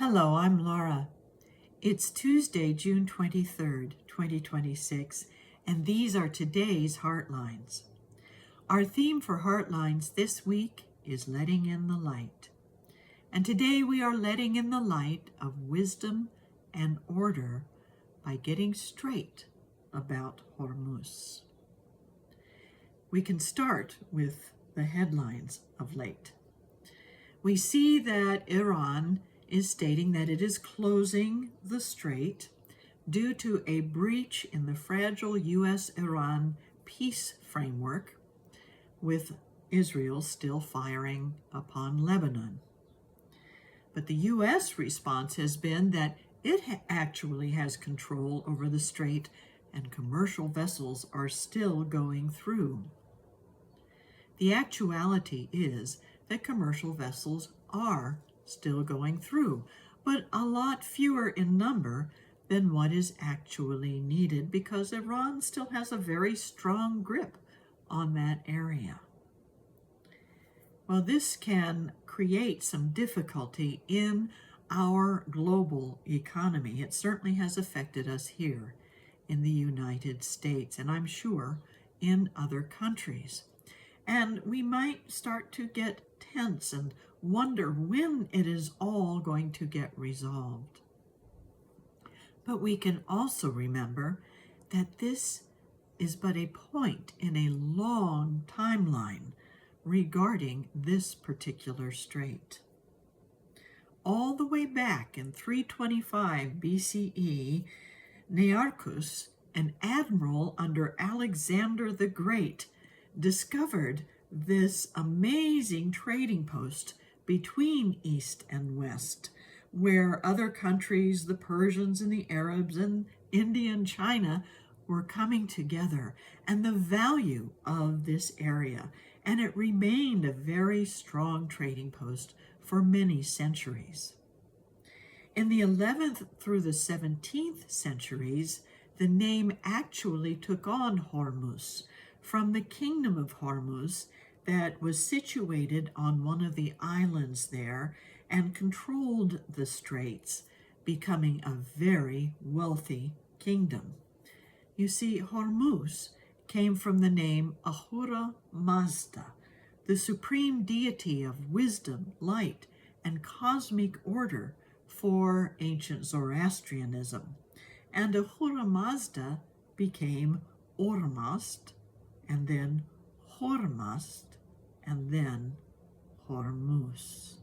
Hello, I'm Laura. It's Tuesday, June 23rd, 2026, and these are today's Heartlines. Our theme for Heartlines this week is letting in the light. And today we are letting in the light of wisdom and order by getting straight about Hormuz. We can start with the headlines of late. We see that Iran is stating that it is closing the Strait due to a breach in the fragile U.S.-Iran peace framework, with Israel still firing upon Lebanon. But the U.S. response has been that it actually has control over the Strait and commercial vessels are still going through. The actuality is that commercial vessels are still going through, but a lot fewer in number than what is actually needed because Iran still has a very strong grip on that area. Well, this can create some difficulty in our global economy. It certainly has affected us here in the United States, and I'm sure in other countries. And we might start to get tense and wonder when it is all going to get resolved. But we can also remember that this is but a point in a long timeline regarding this particular strait. All the way back in 325 BCE, Nearchus, an admiral under Alexander the Great, discovered this amazing trading post between East and West, where other countries, the Persians and the Arabs and India and China, were coming together, and the value of this area. And it remained a very strong trading post for many centuries. In the 11th through the 17th centuries, the name actually took on Hormuz from the kingdom of Hormuz that was situated on one of the islands there and controlled the straits, becoming a very wealthy kingdom. You see, Hormuz came from the name Ahura Mazda, the supreme deity of wisdom, light, and cosmic order for ancient Zoroastrianism. And Ahura Mazda became Ormazd, and then Hormazd, and then Hormuz.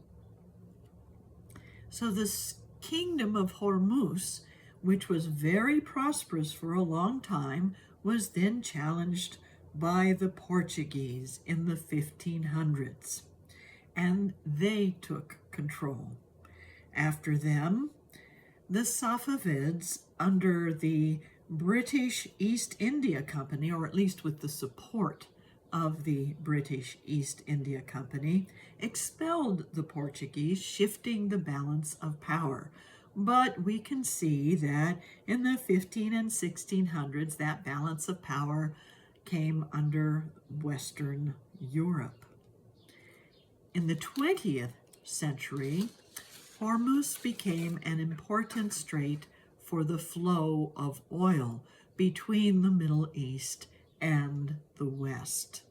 So this kingdom of Hormuz, which was very prosperous for a long time, was then challenged by the Portuguese in the 1500s, and they took control. After them, the Safavids, under the British East India Company, or at least with the support of the British East India Company, expelled the Portuguese, shifting the balance of power. But we can see that in the 15 and 1600s, that balance of power came under Western Europe. In the 20th century, Hormuz became an important strait for the flow of oil between the Middle East and the West.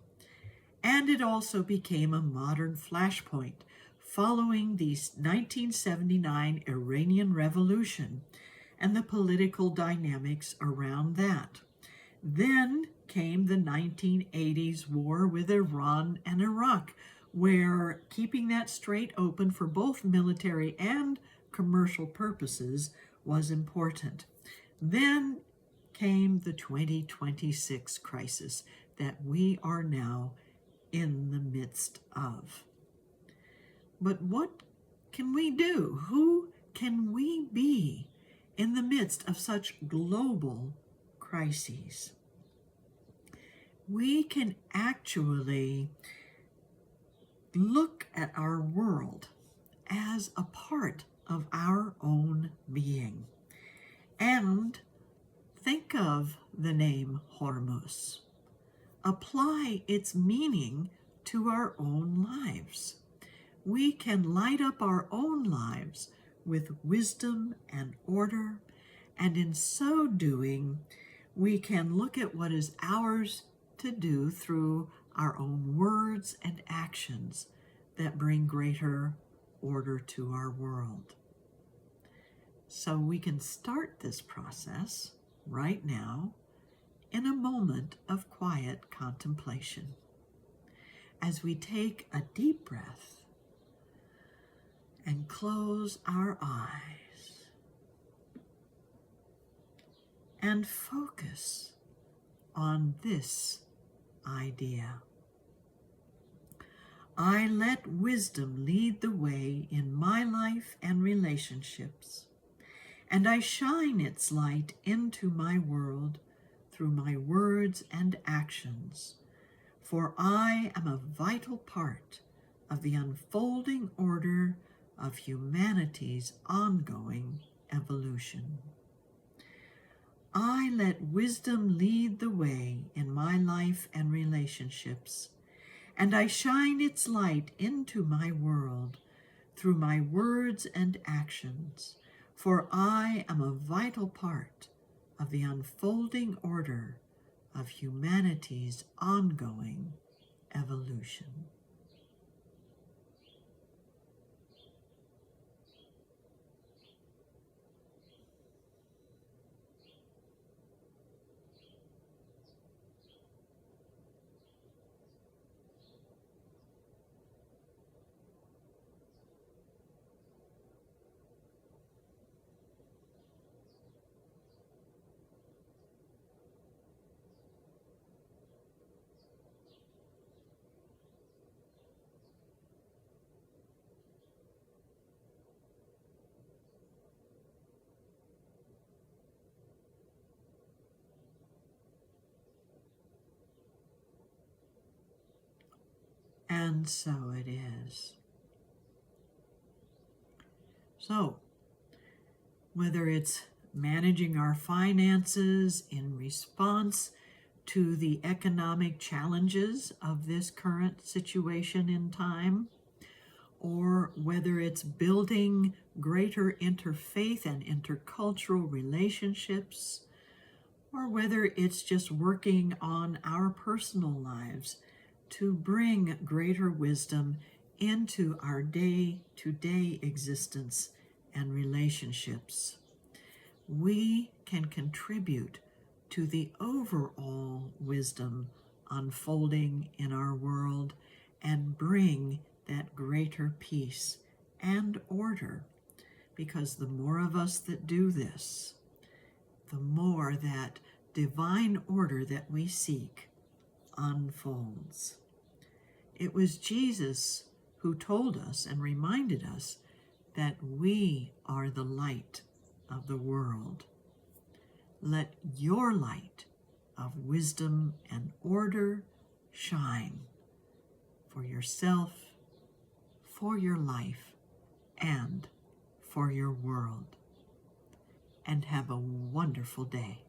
And it also became a modern flashpoint following the 1979 Iranian Revolution and the political dynamics around that. Then came the 1980s war with Iran and Iraq, where keeping that strait open for both military and commercial purposes was important. Then came the 2026 crisis that we are now in the midst of. But what can we do? Who can we be in the midst of such global crises? We can actually look at our world as a part of our own being and think of the name Hormuz. Apply its meaning to our own lives. We can light up our own lives with wisdom and order, and in so doing, we can look at what is ours to do through our own words and actions that bring greater order to our world. So we can start this process right now in a moment of quiet contemplation as we take a deep breath and close our eyes and focus on this idea. I let wisdom lead the way in my life and relationships, and I shine its light into my world through my words and actions, for I am a vital part of the unfolding order of humanity's ongoing evolution. I let wisdom lead the way in my life and relationships, and I shine its light into my world through my words and actions, for I am a vital part of the unfolding order of humanity's ongoing evolution. And so it is. So, whether it's managing our finances in response to the economic challenges of this current situation in time, or whether it's building greater interfaith and intercultural relationships, or whether it's just working on our personal lives to bring greater wisdom into our day-to-day existence and relationships, we can contribute to the overall wisdom unfolding in our world and bring that greater peace and order. Because the more of us that do this, the more that divine order that we seek unfolds. It was Jesus who told us and reminded us that we are the light of the world. Let your light of wisdom and order shine for yourself, for your life, and for your world. And have a wonderful day.